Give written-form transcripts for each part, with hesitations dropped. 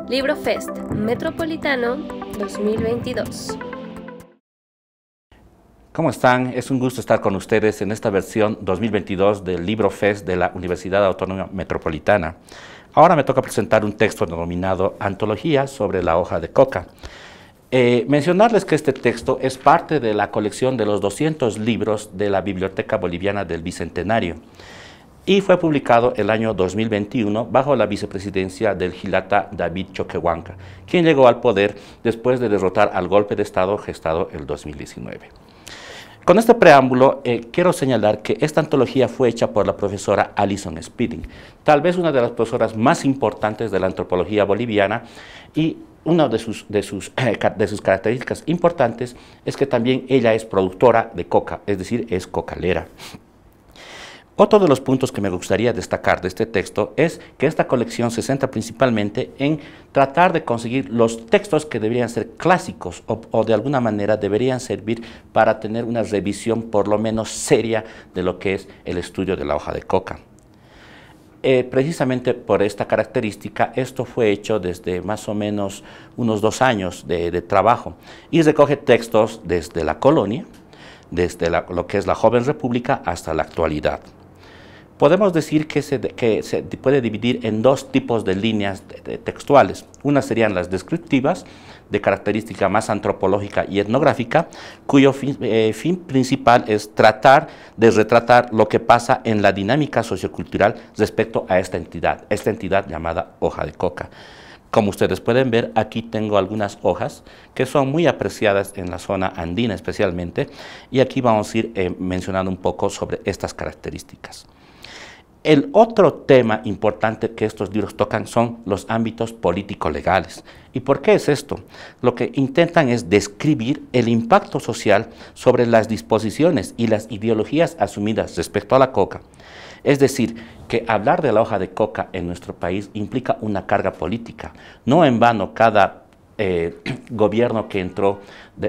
Libro Fest Metropolitano 2022. ¿Cómo están? Es un gusto estar con ustedes en esta versión 2022 del Libro Fest de la Universidad Autónoma Metropolitana. Ahora me toca presentar un texto denominado Antología sobre la hoja de coca. Mencionarles que este texto es parte de la colección de los 200 libros de la Biblioteca Boliviana del Bicentenario y fue publicado el año 2021 bajo la vicepresidencia del Jilata David Choquehuanca, quien llegó al poder después de derrotar al golpe de Estado gestado el 2019. Con este preámbulo, quiero señalar que esta antología fue hecha por la profesora Alison Spedding, tal vez una de las profesoras más importantes de la antropología boliviana, y una de sus características importantes es que también ella es productora de coca, es decir, es cocalera. Otro de los puntos que me gustaría destacar de este texto es que esta colección se centra principalmente en tratar de conseguir los textos que deberían ser clásicos o de alguna manera deberían servir para tener una revisión por lo menos seria de lo que es el estudio de la hoja de coca. Precisamente por esta característica, esto fue hecho desde más o menos unos 2 años de trabajo y recoge textos desde la colonia, desde lo que es la joven república hasta la actualidad. Podemos decir que se puede dividir en 2 tipos de líneas textuales. Unas serían las descriptivas, de característica más antropológica y etnográfica, cuyo fin principal es tratar de retratar lo que pasa en la dinámica sociocultural respecto a esta entidad llamada hoja de coca. Como ustedes pueden ver, aquí tengo algunas hojas que son muy apreciadas en la zona andina especialmente, y aquí vamos a ir mencionando un poco sobre estas características. El otro tema importante que estos libros tocan son los ámbitos político-legales. ¿Y por qué es esto? Lo que intentan es describir el impacto social sobre las disposiciones y las ideologías asumidas respecto a la coca. Es decir, que hablar de la hoja de coca en nuestro país implica una carga política. No en vano cada gobierno que entró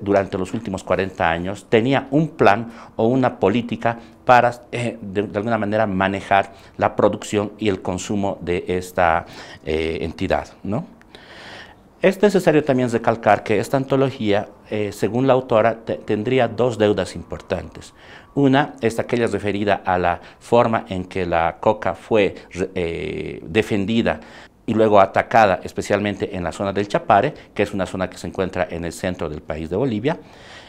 durante los últimos 40 años tenía un plan o una política para de alguna manera manejar la producción y el consumo de esta entidad, ¿no? Es necesario también recalcar que esta antología, según la autora, tendría 2 deudas importantes. Una es aquella referida a la forma en que la coca fue defendida y luego atacada, especialmente en la zona del Chapare, que es una zona que se encuentra en el centro del país de Bolivia,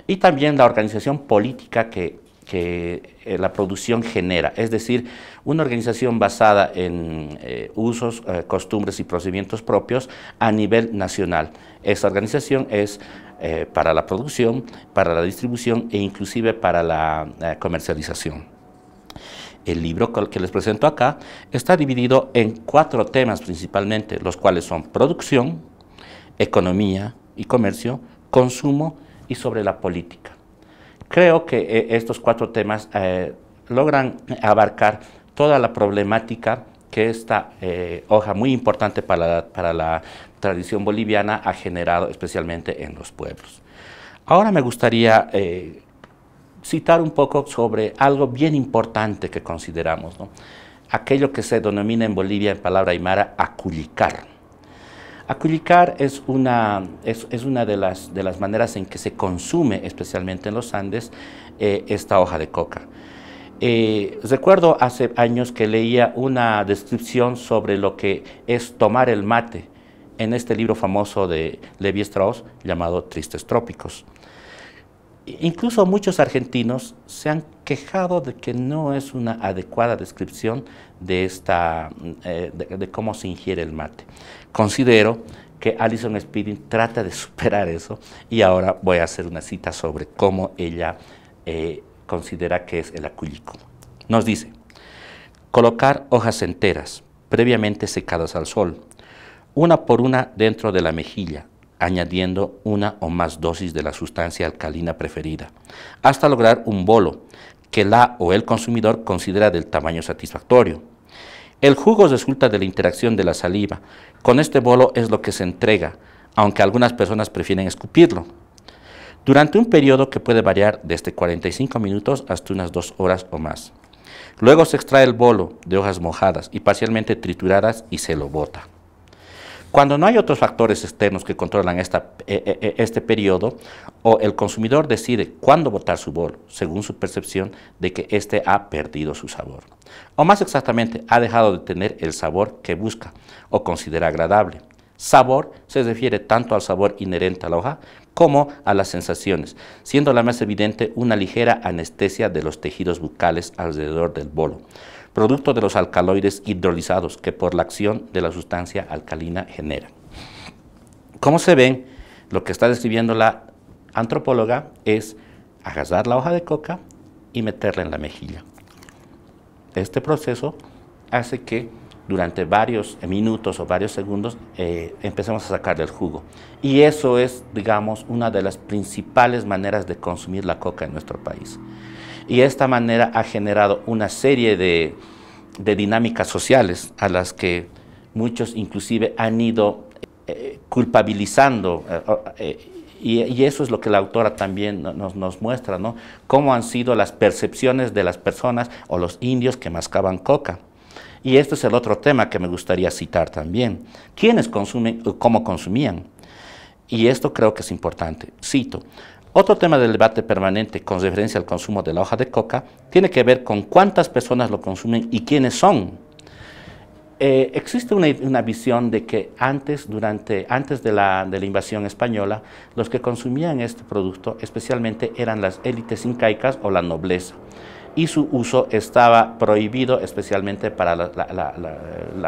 y también la organización política que la producción genera, es decir, una organización basada en usos, costumbres y procedimientos propios a nivel nacional. Esta organización es para la producción, para la distribución e inclusive para la comercialización. El libro que les presento acá está dividido en 4 temas principalmente, los cuales son producción, economía y comercio, consumo y sobre la política. Creo que estos 4 temas logran abarcar toda la problemática que esta hoja muy importante para la tradición boliviana ha generado, especialmente en los pueblos. Ahora me gustaría citar un poco sobre algo bien importante que consideramos, ¿no? Aquello que se denomina en Bolivia en palabra aymara acullicar. Acullicar es una de las maneras en que se consume, especialmente en los Andes, esta hoja de coca. Recuerdo hace años que leía una descripción sobre lo que es tomar el mate en este libro famoso de Levi Strauss llamado Tristes Trópicos. Incluso muchos argentinos se han quejado de que no es una adecuada descripción de cómo se ingiere el mate. Considero que Alison Spedding trata de superar eso y ahora voy a hacer una cita sobre cómo ella considera que es el acullico. Nos dice: colocar hojas enteras, previamente secadas al sol, una por una dentro de la mejilla, añadiendo una o más dosis de la sustancia alcalina preferida, hasta lograr un bolo que la o el consumidor considera del tamaño satisfactorio. El jugo resulta de la interacción de la saliva. Con este bolo es lo que se entrega, aunque algunas personas prefieren escupirlo. Durante un periodo que puede variar desde 45 minutos hasta unas 2 horas o más. Luego se extrae el bolo de hojas mojadas y parcialmente trituradas y se lo bota. Cuando no hay otros factores externos que controlan este periodo, o el consumidor decide cuándo botar su bolo, según su percepción de que éste ha perdido su sabor. O más exactamente, ha dejado de tener el sabor que busca o considera agradable. Sabor se refiere tanto al sabor inherente a la hoja como a las sensaciones, siendo la más evidente una ligera anestesia de los tejidos bucales alrededor del bolo, producto de los alcaloides hidrolizados que por la acción de la sustancia alcalina generan. Como se ven, lo que está describiendo la antropóloga es agarrar la hoja de coca y meterla en la mejilla. Este proceso hace que durante varios minutos o varios segundos empecemos a sacarle el jugo. Y eso es, digamos, una de las principales maneras de consumir la coca en nuestro país. Y esta manera ha generado una serie de dinámicas sociales a las que muchos inclusive han ido culpabilizando, y eso es lo que la autora también nos muestra, ¿no? Cómo han sido las percepciones de las personas o los indios que mascaban coca. Y este es el otro tema que me gustaría citar también. ¿Quiénes consumen o cómo consumían? Y esto creo que es importante. Cito: otro tema del debate permanente con referencia al consumo de la hoja de coca tiene que ver con cuántas personas lo consumen y quiénes son. Existe una visión de que antes de la invasión española, los que consumían este producto especialmente eran las élites incaicas o la nobleza, y su uso estaba prohibido especialmente para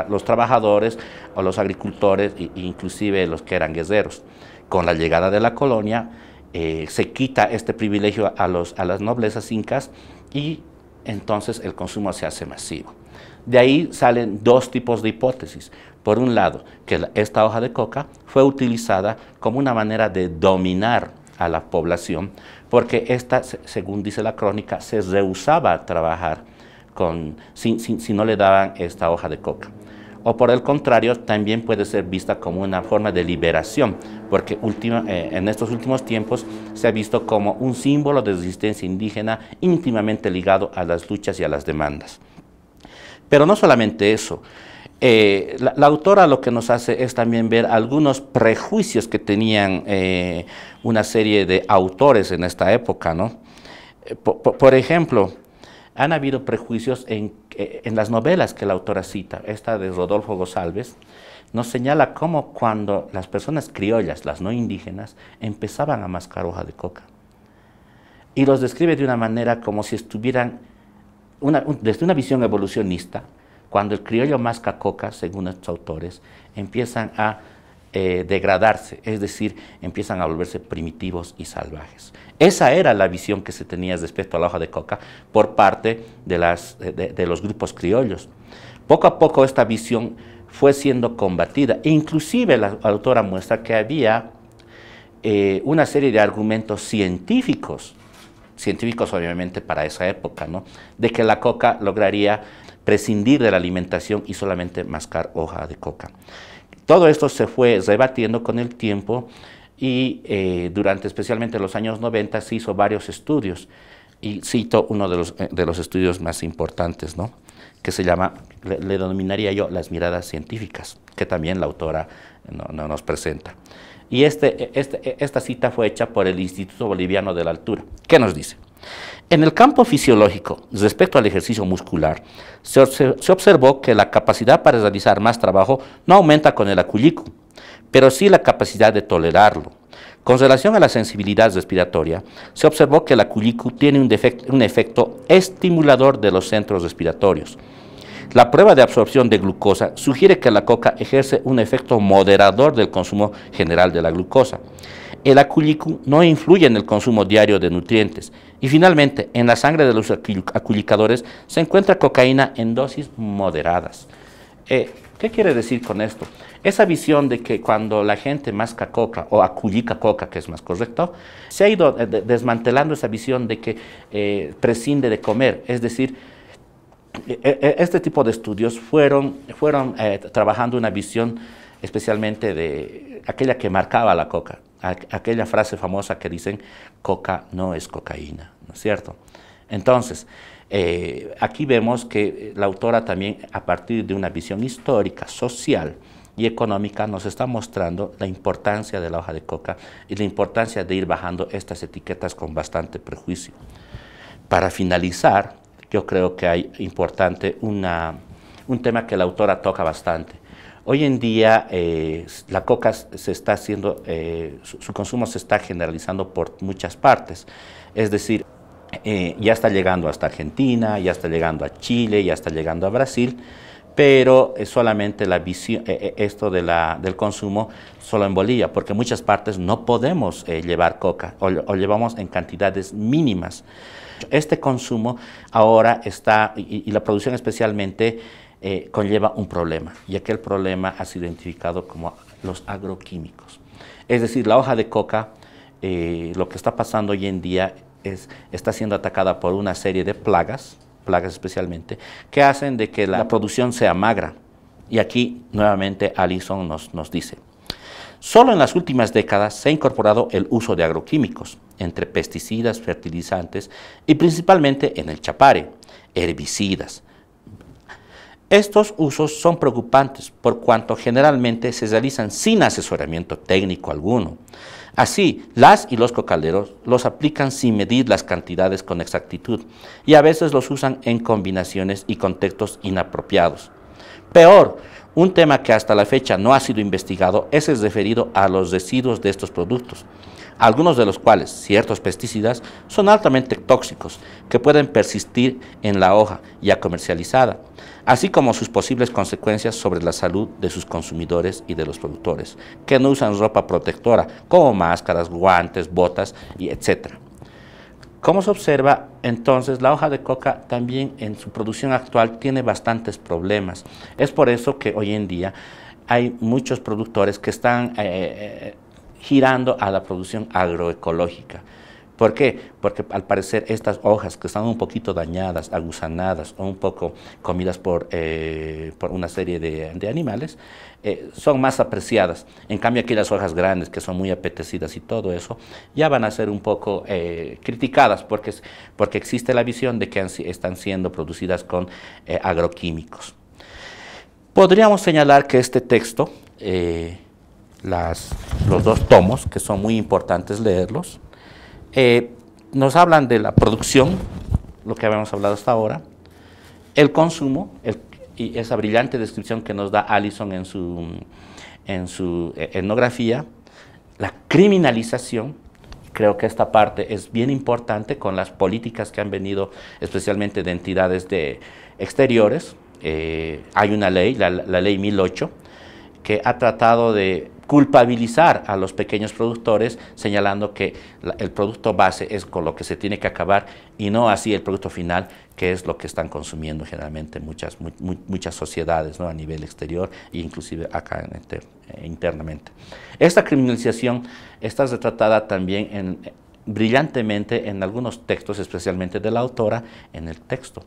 los trabajadores o los agricultores, e inclusive los que eran guerreros. Con la llegada de la colonia se quita este privilegio a las noblezas incas y entonces el consumo se hace masivo. De ahí salen dos tipos de hipótesis. Por un lado, que esta hoja de coca fue utilizada como una manera de dominar a la población, porque esta, según dice la crónica, se rehusaba a trabajar si no le daban esta hoja de coca. O por el contrario, también puede ser vista como una forma de liberación, porque en estos últimos tiempos se ha visto como un símbolo de resistencia indígena íntimamente ligado a las luchas y a las demandas. Pero no solamente eso. La autora lo que nos hace es también ver algunos prejuicios que tenían una serie de autores en esta época, ¿no? Por ejemplo, han habido prejuicios en las novelas que la autora cita. Esta de Rodolfo González nos señala cómo cuando las personas criollas, las no indígenas, empezaban a mascar hoja de coca. Y los describe de una manera como si estuvieran, desde una visión evolucionista. Cuando el criollo masca coca, según estos autores, empiezan a degradarse, es decir, empiezan a volverse primitivos y salvajes. Esa era la visión que se tenía respecto a la hoja de coca por parte de los grupos criollos. Poco a poco esta visión fue siendo combatida, e inclusive la autora muestra que había una serie de argumentos científicos obviamente para esa época, ¿no? De que la coca lograría prescindir de la alimentación y solamente mascar hoja de coca. Todo esto se fue rebatiendo con el tiempo y durante especialmente los años 90 se hizo varios estudios, y cito uno de los estudios más importantes, ¿no? Que se llama, le denominaría yo, las miradas científicas, que también la autora nos presenta. Y esta cita fue hecha por el Instituto Boliviano de la Altura. ¿Qué nos dice? En el campo fisiológico, respecto al ejercicio muscular, se observó que la capacidad para realizar más trabajo no aumenta con el acullicu, pero sí la capacidad de tolerarlo. Con relación a la sensibilidad respiratoria, se observó que el acullicu tiene un efecto estimulador de los centros respiratorios. La prueba de absorción de glucosa sugiere que la coca ejerce un efecto moderador del consumo general de la glucosa. El acullicu no influye en el consumo diario de nutrientes. Y finalmente, en la sangre de los acullicadores se encuentra cocaína en dosis moderadas. ¿Qué quiere decir con esto? Esa visión de que cuando la gente masca coca o acullica coca, que es más correcto, se ha ido desmantelando esa visión de que prescinde de comer. Es decir, este tipo de estudios fueron trabajando una visión especialmente de aquella que marcaba la coca, aquella frase famosa que dicen, coca no es cocaína, ¿no es cierto? Entonces, aquí vemos que la autora también, a partir de una visión histórica, social, y económica nos está mostrando la importancia de la hoja de coca y la importancia de ir bajando estas etiquetas con bastante prejuicio. Para finalizar, yo creo que hay importante un tema que la autora toca bastante. Hoy en día la coca se está haciendo, su consumo se está generalizando por muchas partes, es decir, ya está llegando hasta Argentina, ya está llegando a Chile, ya está llegando a Brasil, pero solamente la visión, esto del consumo solo en Bolivia, porque en muchas partes no podemos llevar coca o llevamos en cantidades mínimas. Este consumo ahora está, y la producción especialmente, conlleva un problema, y aquel problema ha sido identificado como los agroquímicos. Es decir, la hoja de coca, lo que está pasando hoy en día está siendo atacada por una serie de plagas especialmente, que hacen de que la producción sea magra. Y aquí nuevamente Alison nos dice: solo en las últimas décadas se ha incorporado el uso de agroquímicos, entre pesticidas, fertilizantes y principalmente en el chapare, herbicidas. Estos usos son preocupantes por cuanto generalmente se realizan sin asesoramiento técnico alguno. Así, las y los cocaleros los aplican sin medir las cantidades con exactitud y a veces los usan en combinaciones y contextos inapropiados. Peor, un tema que hasta la fecha no ha sido investigado es el referido a los residuos de estos productos, algunos de los cuales, ciertos pesticidas, son altamente tóxicos, que pueden persistir en la hoja ya comercializada, así como sus posibles consecuencias sobre la salud de sus consumidores y de los productores, que no usan ropa protectora, como máscaras, guantes, botas, y etc. Como se observa, entonces, la hoja de coca también en su producción actual tiene bastantes problemas. Es por eso que hoy en día hay muchos productores que están girando a la producción agroecológica. ¿Por qué? Porque al parecer estas hojas que están un poquito dañadas, agusanadas o un poco comidas por una serie de animales, son más apreciadas. En cambio aquí las hojas grandes, que son muy apetecidas y todo eso, ya van a ser un poco criticadas porque existe la visión de que están siendo producidas con agroquímicos. Podríamos señalar que este texto, los dos tomos, que son muy importantes leerlos, nos hablan de la producción, lo que habíamos hablado hasta ahora, el consumo, y esa brillante descripción que nos da Alison en su etnografía, la criminalización. Creo que esta parte es bien importante con las políticas que han venido especialmente de entidades exteriores. Hay una ley, la ley 1008, que ha tratado de culpabilizar a los pequeños productores, señalando que el producto base es con lo que se tiene que acabar y no así el producto final, que es lo que están consumiendo generalmente muchas sociedades, ¿no?, a nivel exterior e inclusive acá internamente. Esta criminalización está retratada también brillantemente en algunos textos, especialmente de la autora, en el texto.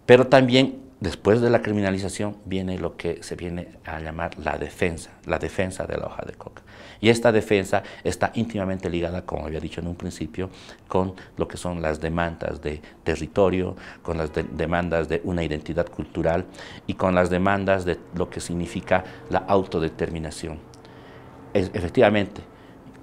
Pero también después de la criminalización viene lo que se viene a llamar la defensa de la hoja de coca. Y esta defensa está íntimamente ligada, como había dicho en un principio, con lo que son las demandas de territorio, con las demandas de una identidad cultural y con las demandas de lo que significa la autodeterminación. Efectivamente,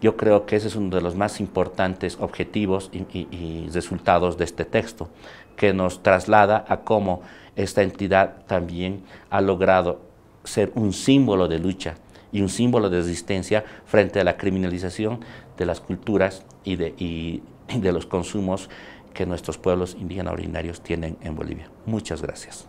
yo creo que ese es uno de los más importantes objetivos y resultados de este texto, que nos traslada a cómo esta entidad también ha logrado ser un símbolo de lucha y un símbolo de resistencia frente a la criminalización de las culturas y de los consumos que nuestros pueblos indígenas originarios tienen en Bolivia. Muchas gracias.